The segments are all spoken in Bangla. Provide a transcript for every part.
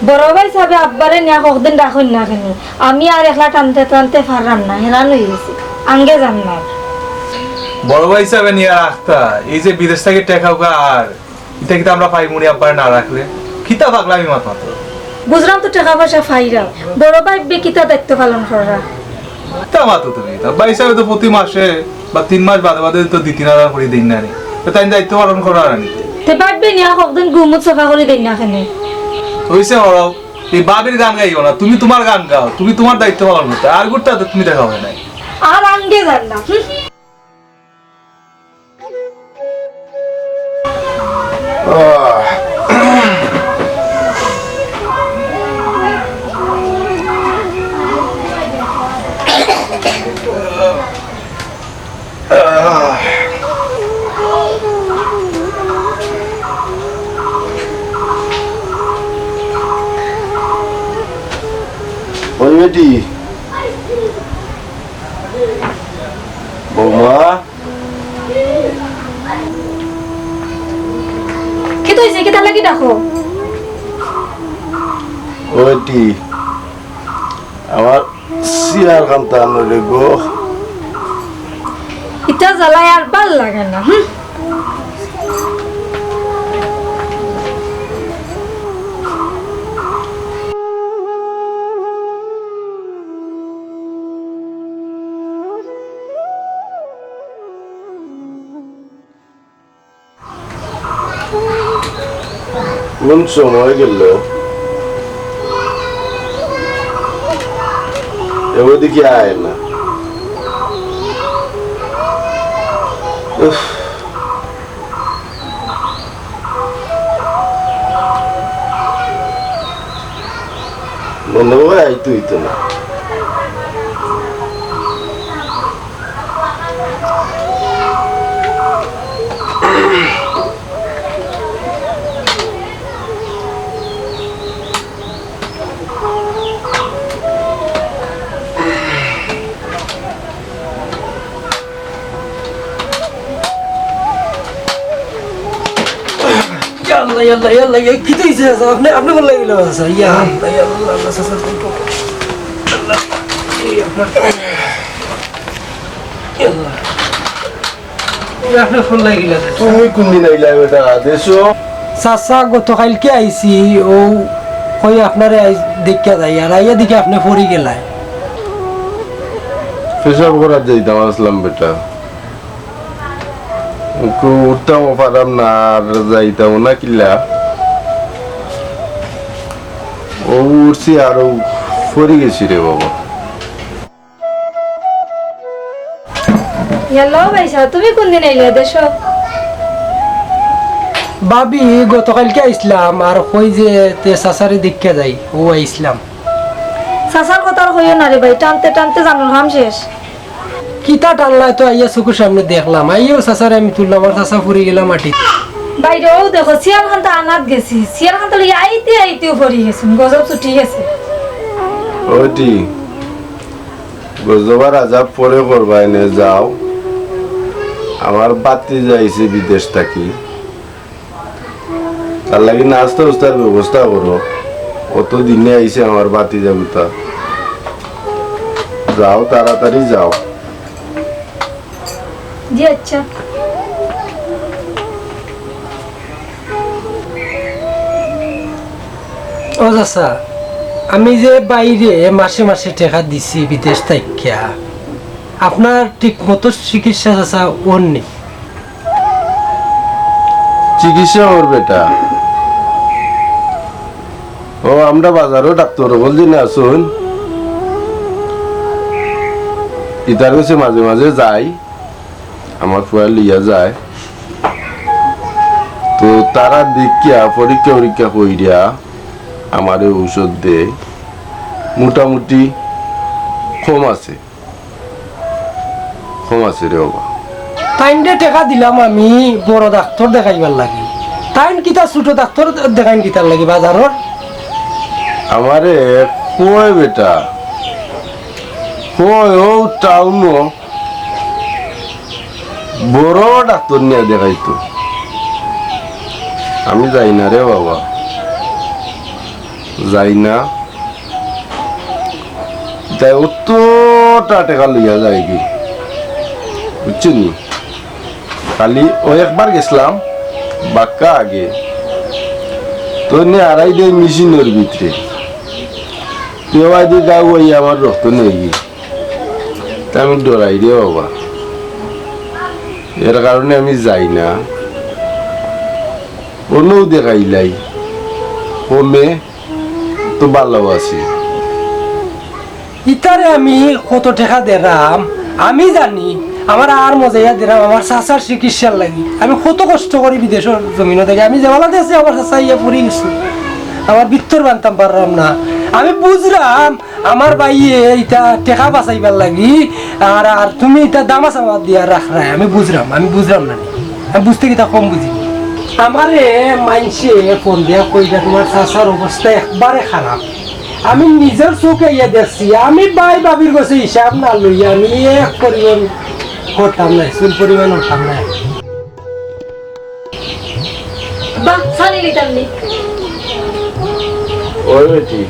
বড় ভাই সাহেব আব্বারে নিয়া কতদিন রাখুন না কেন আমি আর একলা টানতে টানতে পারলাম না হেরান হয়ে গেছি আঙ্গে যান না বড় ভাই সাহেব নিয়ে রাখতা এই যে বিদেশ থেকে টেকা উকা আর এটা কিন্তু আমরা পাইমুনি আব্বারে না রাখলে খিতা পাগলামি মাত মাত্র বুঝলাম তো টাকা পয়সা ফাইরা বড় ভাই বেকিতা দায়িত্ব পালন করা তা মাতো তুমি ভাই সাহেব তো প্রতি মাসে বা 3 মাস বাদে বাদে তো 2-3 হাজার করে দিন না রে তো তাই দায়িত্ব পালন করা আর নি তে ভাববে নিয়া কতদিন গুমুত সফা করে দেই না কেন হইছে ওরাও এই বাবির গান গাইও না তুমি তোমার গান গাও তুমি তোমার দায়িত্ব পালন করতে আর গুড়টা তো তুমি দেখা হয় নাই আর আঙ্গে যান না বেটি বৌমা কি তো হইছে কি তার লাগি দেখো বেটি আমার সিয়ার কান্তা নরে গো এটা জ্বালায় আর ভাল লাগে না কোন সময় গেল এদিকে আয় না মনে হয় তুই তো না يلا يلا يلا كده يزاز আপনি বল লাগলো স্যার ইয়া يلا يلا স্যার আল্লাহ يلا আপনি ফোন লাগিলা তুমি কোন দিন আইলা বেটা দেশো সাসা গতকালকে আইছি ও কই আপনারে দেখিয়া যাই আর আইয়া দিকে আপনি পড়ি গেলাই পেশাব করার যাইতাম আসলাম বেটা উঠতাম পারাম না আর যাইতাম না কিল্লা ও উঠছি আরো পড়ে গেছি রে বাবা হ্যালো ভাই সাহেব তুমি কোন দিন আইলে দেশো ভাবি গতকালকে আইসলাম আর কই যে তে সাসারে দেখিয়া যাই ও আইসলাম সাসার কথা আর কইও না রে ভাই টানতে টানতে জানোর হাম শেষ কিতা টানলা তো আইয়া চোখের সামনে দেখলাম আইয়াও সাসারে আমি তুললাম আর সাসা পড়ে গেলাম মাটি বাইরেও দেখো সিয়াল খান তো আনাত গেছি সিয়াল খান তো আইতে আইতেও পড়ে গেছি গজব ছুটি গেছে ওটি গজবার আজাব পরে করবাই নে যাও আমার বাতি যাইছে বিদেশ থাকি তার লাগি নাস্তা উস্তার ব্যবস্থা করো কত দিনে আইছে আমার বাতি যাবুতা যাও তাড়াতাড়ি যাও জি আচ্ছা ও চাচা আমি যে বাইরে মাসে মাসে টাকা দিছি বিদেশ থাকিয়া আপনার ঠিক মতো চিকিৎসা চাচা ওর নেই চিকিৎসা ওর বেটা ও আমরা বাজারও ডাক্তার বলছি না শুন ইতার কাছে মাঝে মাঝে যাই আমার ফুয়া লিয়া যায় তো তারা দেখিয়া পরীক্ষা পরীক্ষা কইরা আমারে ঔষধ দে মোটামুটি কম আছে রে বাবা টাইমটা টাকা দিলাম আমি বড় ডাক্তার দেখাইবার লাগি টাইম কিতা ছোট ডাক্তার দেখাইন কিতার লাগি বাজারর আমারে কয় বেটা কয় ও টাউন বড় ডাক্তার নিয়ে দেখাইতো আমি যাই না রে বাবা যাই না তাই অতটা টাকা লইয়া যায় কি বুঝছেন খালি ও একবার গেছিলাম বাক্কা আগে তো নে আড়াই দেয় মেশিনের ভিতরে কেউ আইদি গাও ওই আমার রক্ত নেই তা আমি ডরাই রে বাবা এর কারণে আমি যাই না অন্যও দেখাইলাই কমে তো ভালো আছে ইতারে আমি কত টাকা দিলাম আমি জানি আমার আর মজাইয়া দিলাম আমার চাচার চিকিৎসার লাগি আমি কত কষ্ট করি বিদেশের জমিন থেকে আমি যে বালাতে আছি আমার চাচা ইয়া পড়ে গেছি আমার বিত্তর বানতাম পারলাম না আমি বুঝলাম আমার বাইয়ে এটা টাকা বাঁচাইবার লাগি আর আর তুমি এটা দামা চামা দিয়া রাখরাই আমি বুঝলাম না আমি বুঝতে কি তা কম বুঝি আমারে মাইনসে ফোন দিয়া কইটা তোমার চাচার অবস্থা একবারে খারাপ আমি নিজের চোখে ইয়ে দেখছি আমি বাই বাবির কাছে হিসাব না লইয়া আমি এক পরিমাণ করতাম না চুল পরিমাণ উঠাম না বাহ সানি লিতামনি ওই বেটি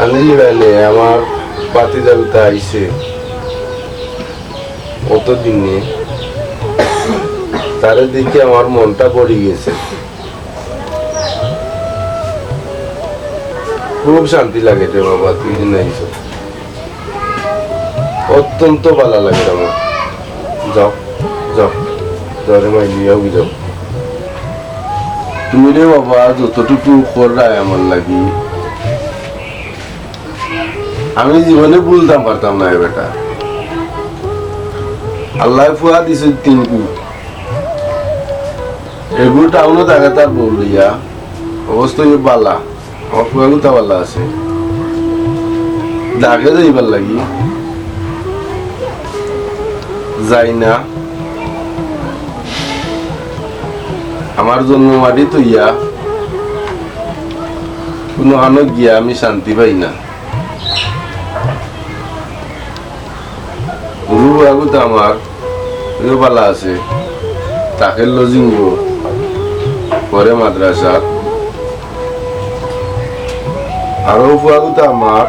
আনিলি বেলে আমার পাতি যাবিতে আইসে অত দিনে তারে দেখে আমার মনটা পড়ে গেছে খুব শান্তি লাগে রে বাবা তুই দিন আইসো অত্যন্ত ভালো লাগে আমার যাও যাও যারে মাইলিয়াও যাও তুমি রে বাবা যতটুকু করায় আমার লাগি আমি জীবনে ভুলতাম পারতাম না বেটা আল্লাহ ফুয়া দিছে 3 কু এগুলো টাউনত আগে তার বলিয়া অবস্থা বালা আমার ফুয়া গুতা বালা আছে দাগে যাইবার লাগি যাই না আমার জন্ম মাটি তো ইয়া কোনো আনো গিয়া আমি শান্তি পাই না গুরু বাবুতে আমার পালা আছে তাকে লজিঙ্গ পরে মাদ্রাসা আরো বাবুতে আমার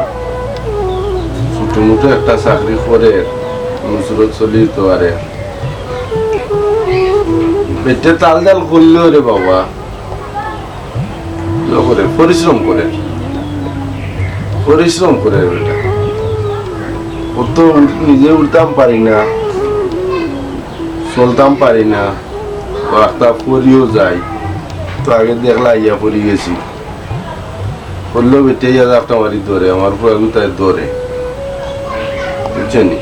ছোট মোটো একটা চাকরি করে মুসুরত চলি তো আরে পেটে তাল ডাল করলেও রে বাবা করে পরিশ্রম করে বেটা ও তো নিজে উঠতাম পারি না চলতাম পারি না রাস্তা পরিও যাই তো আগে দেখলা ইয়া পরি গেছি করলেও বেটে ইয়া একটা মারি ধরে আমার পুরাগুতায় ধরে বুঝছেনি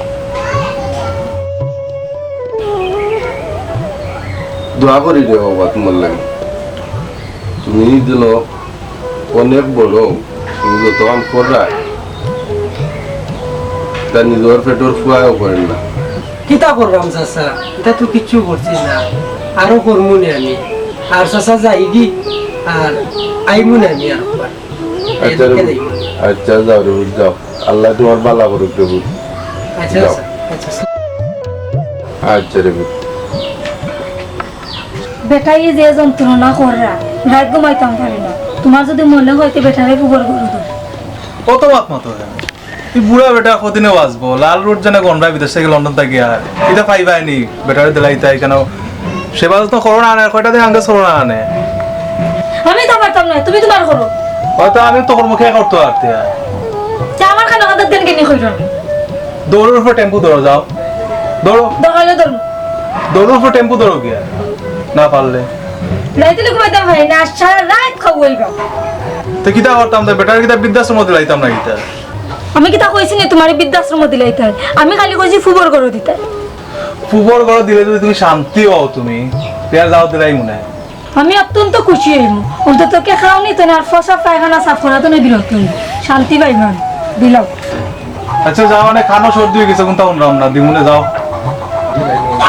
দোয়া করি রে বাবা তোমার লাগে তুমি যেন অনেক বড় তুমি যত কাম করা তা নিজের পেটের ফুয়াও করেন না কিতা করলাম চাচা এটা তো কিচ্ছু করছি না আরো করবো নি আমি আর চাচা যাই কি আর আইমু না আমি আর আচ্ছা আচ্ছা যাও রে যাও আল্লাহ তোমার ভালো করুক রে আচ্ছা যাও। আচ্ছা আচ্ছা রে বেটাই যে যন্ত্রণা কররা রাত ঘুমাইতাম পারি না তোমার যদি মনে হইতে বেটারে পুকুর গরু ধর কত মাত মতো তুই বুড়া বেটা কদিনে বাঁচবো লাল রোড জানে গন্ডা বিদেশ থেকে লন্ডন থেকে আর এটা পাইবাইনি বেটারে দিলাই তাই কেন সেবা তো করোনা আনে কয়টা দিন আগে করোনা আনে আমি তো পারতাম না তুমি তোমার করো হয়তো আমি তো কর্মখে করতে পারতে আমার খানা কাদের দেন কেন কইর দৌড়ের উপর টেম্পু ধরো যাও দৌড়ো দখালে ধরুন দৌড়ের উপর টেম্পু ধরো গিয়া না পারলে রাইতে ঘুমাইতাম পারি না সারা রাত খাওয়াইবা তো কিতা করতাম তো বেটার কিতা বৃদ্ধাশ্রম দিলাইতাম না কিতা আমি কি তা কইছি না তোমার বৃদ্ধাশ্রম দিলাইতাম আমি খালি কইছি ফুবর গরু দিতে ফুবর ঘর দিলে যদি তুমি শান্তি হও তুমি পেয়ার যাও দিলাই মনে হয় আমি অত্যন্ত খুশি হইমু অন্তত কে খাওনি তো আর ফসা পায়খানা সাফ করা তো বিরক্ত হইম শান্তি পাইবান দিলাম আচ্ছা যাও মানে খানো সর্দি হয়ে গেছে কোন তখন রামনা দিমুনে যাও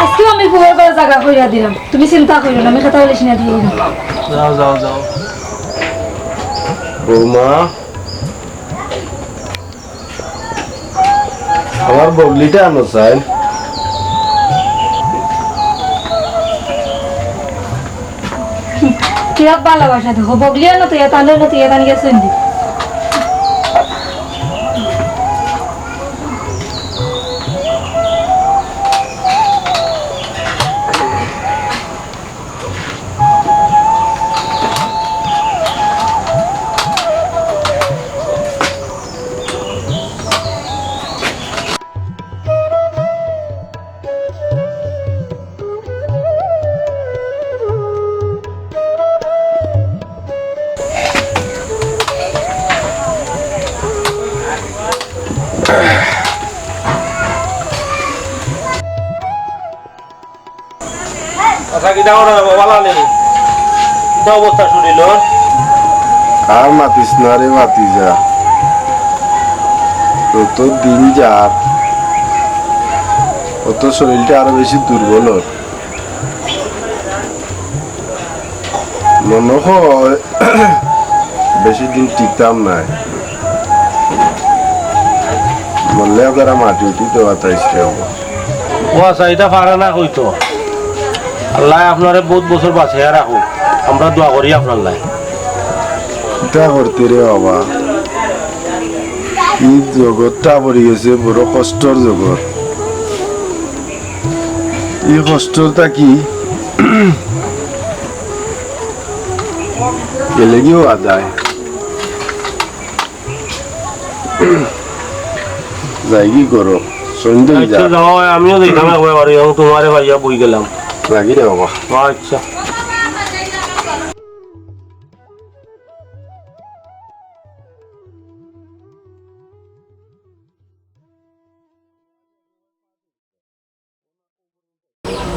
আজকেও আমি ফুবর করে জায়গা কইরা দিলাম তুমি চিন্তা কইরো না আমি কথা বলিস না দিয়ে যাও যাও যাও বৌমা আমার বগলিটা আনো চাই কে কিরক ভালোবাসা দেখো বগলিও না তুই তাহলে না তুই এখানে গেছেন আচ্ছা কি দাও না বাবা নেই কি অবস্থা শুনিল আর মাতিস না রে মাতি যা তত দিন যার অত শরীরটা আরো বেশি দুর্বল ওর। মনে হয় বেশি দিন টিকতাম নাই মরলে ওরা মাটি উঠি দেওয়া তাইছে ও আচ্ছা এটা পারে না হইতো আল্লাহ আপনারে বহুত বছর বাঁচিয়ে রাখুক আমরা দোয়া করি আপনার লাই তা করতে রে বাবা এই জগৎটা পড়ে গেছে বড় কষ্টর জগৎ এই কষ্টটা কি গেলে গিয়েও আদায় যাই কি করো সন্ধ্যে যা যাও আমিও দেখলাম একবার বাড়ি তোমারে ভাইয়া বই গেলাম লাগি রে বাবা আচ্ছা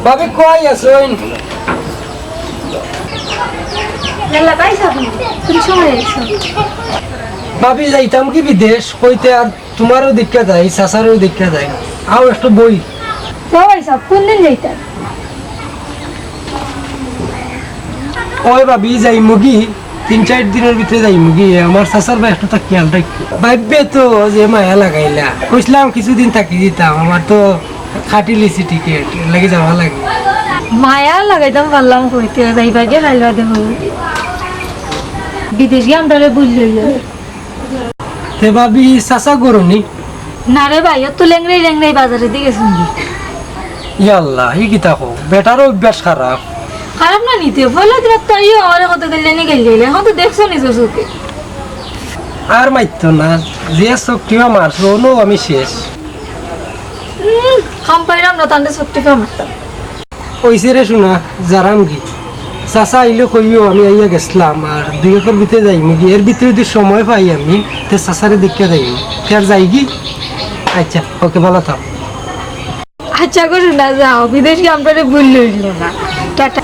ভাবি কই আছেন মেলা পাইছ আপনি তুমি সময় এসো ভাবি যাইতাম কি বিদেশ কইতে আর তোমারও দীক্ষা যায় চাচারও দীক্ষা যায় আও একটা বই সবাই সব কোন দিন যাইতেন ওই ভাবি যাই মুগি 3-4 দিনের ভিতরে যাই মুগি আমার চাচার ভাই একটা খেয়াল রাখি ভাববে তো যে মায়া লাগাইলা কইছিলাম কিছুদিন থাকি দিতাম আমার তো খাটি লিছি টিকিট লাগে যাওয়া লাগে মায়া লাগাইতাম পারলাম কইতে যাইবা গিয়ে খাইলা দেব বিদেশ গিয়ে আমরা বুঝলে তে ভাবি চাচা গরুনি না রে ভাই তো লেংরাই লেংরাই বাজারে দিকে শুনবি ইয়াল্লাহ ই কি থাকো বেটারও অভ্যাস খারাপ খারাপ না নিতে বলে দিবা তাইও আমার কত গেলে নি গেলে এখন তো দেখছো নিজের চোখে আর মাইতো না যে শক্তিও মারছো নো আমি শেষ খাম পাইলাম না তান্ডে শক্তি কামাতাম ওইসে রে শোনা জারাম কি চাচা আইলে কইও আমি আইয়া গেছিলাম আর 2 একর ভিতরে যাইমু কি এর ভিতরে যদি সময় পাই আমি তে চাচারে দেখে যাইমু ফের যাই কি আচ্ছা ওকে ভালো থাক আচ্ছা করো না যাও বিদেশি আমরা ভুল লইল না টাটা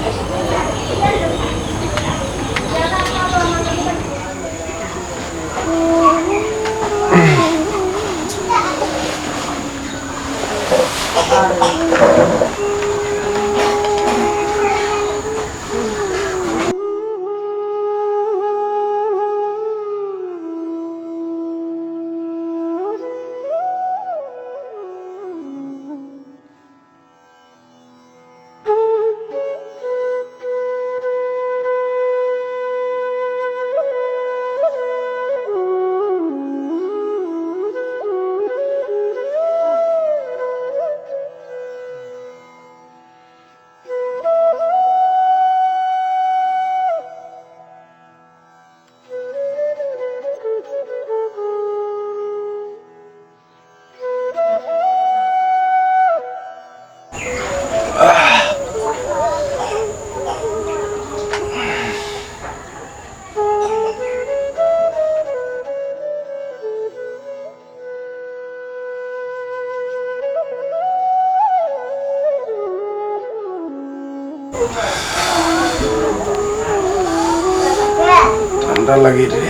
ঠান্ডা লাগে রে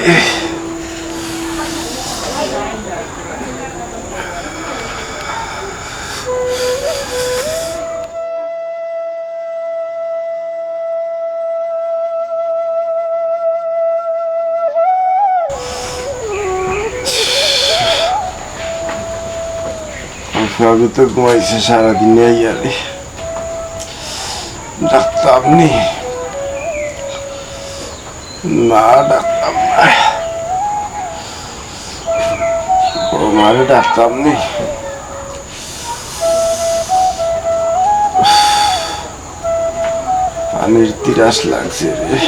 আমি তো ঘুমাইছে সারাদিন ডাক্তার আপনি না ডাকতাম না, মারে ডাকতাম নি। পানির তিরাস লাগছে রে।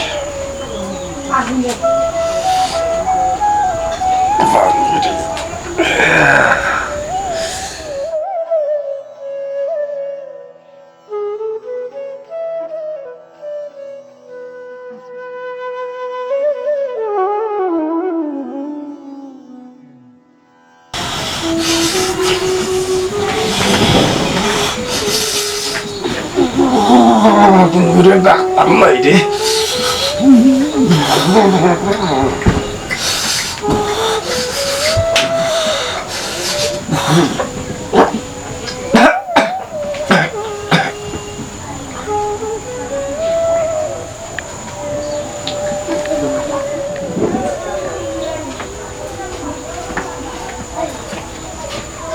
ঘুরে ডাকতাম নাই রে।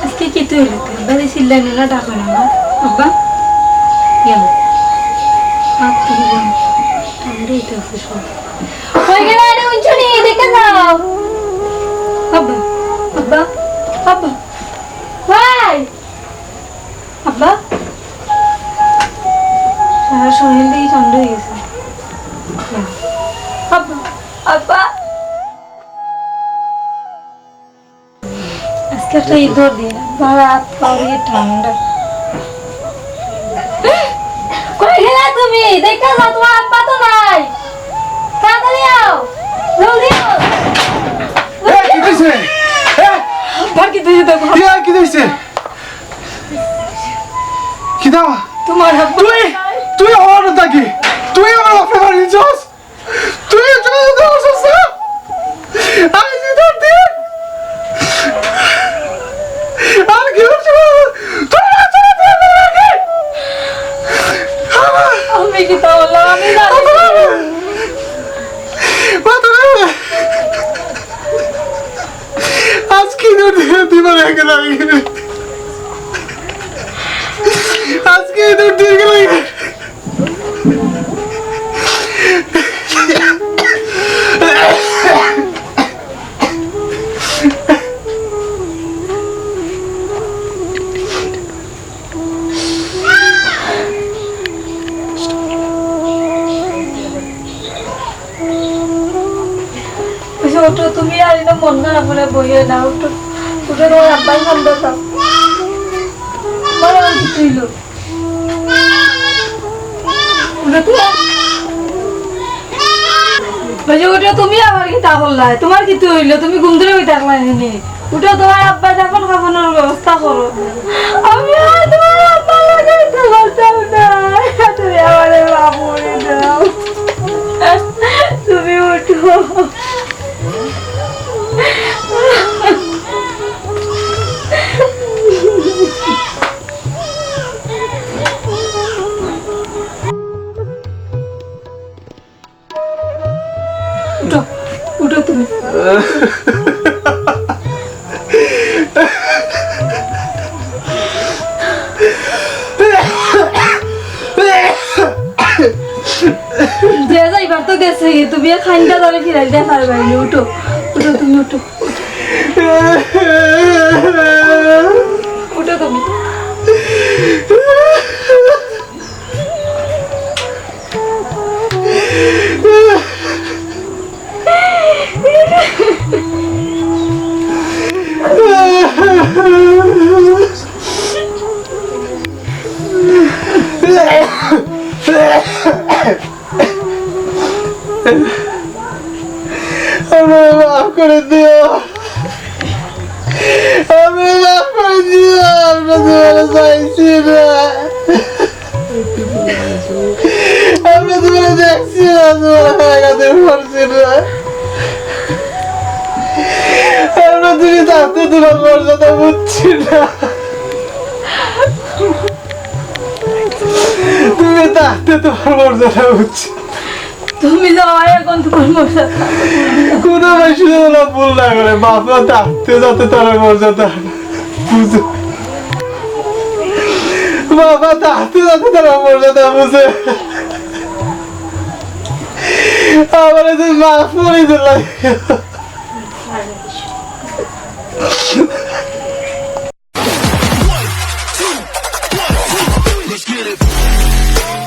আজকে কি তুই বাড়ি চিল্লাই না ডাকো না আব্বা গেল হাত তুলে ঠান্ডাই তো আছে সব হয়ে গেল আরে উঞ্চনি দেখে যাও আব্বা আব্বা আব্বা ভাই আব্বা সারা শরীর দিয়ে ঠান্ডা হয়ে গেছে আব্বা আব্বা আজকে একটা ঈদের দিন রাত পাউরিয়ে ঠান্ডা কই গেলা তুমি দেখা যাও তোমার আব্বা তো নাই তাড়াতাড়ি আও জলদি আও কি কইছে বাকি তুই দেখো কি কইছে কি দাও তোমার আব্বা তুই আমার থাকি তুই আমার বাপে বাড়ি যাস তুই চলে যাস আমি তোর দিন আর কি হচ্ছে আমি কি তাহলে আমি জানি আজকে দিবার গেল আজকে দিয়ে গেল ওটো তুমি আর না মন খারাপ হলে বইয়ে না ওটো ওটা তোমার আব্বাই খান্দা থাক বলো কি তুইলো ওটা তুমি আবার কি তা বললাই তোমার কি হইলো তুমি ঘুম ধরে ওই থাকলাই নি ওটা তোমার আব্বা যখন খাবানোর ব্যবস্থা করো আমি আর তোমার আব্বা লাগাইতে পারতাম না তুমি আমার বাবুরে দাও তুমি উঠো উঠো তুমি যে যাইবার তো গেছে তুমি খাইনটা ধরে ফিরাই দিয়ে পারবে উঠো উঠো তুমি উঠো উঠো তুমি আমাকে মাফ করে দিও আমাকে মাফ করে দিও আমরা তোমার চাইছি না আমরা তোমার দেখছি না তোমার জায়গাতে পড়ছি না আমরা তুমি থাকতে তোমার মর্যাদা বুঝছি না তুমি থাকতে তোমার মর্যাদা বুঝছি তুমি যাও এখন তোমার মশা কোনো বেশি না ভুল না করে বাপরা থাকতে যাতে তার মর্যাদা বুঝে বাবা থাকতে যাতে তার মর্যাদা বুঝে আমার তুই মাফ করে দিলাই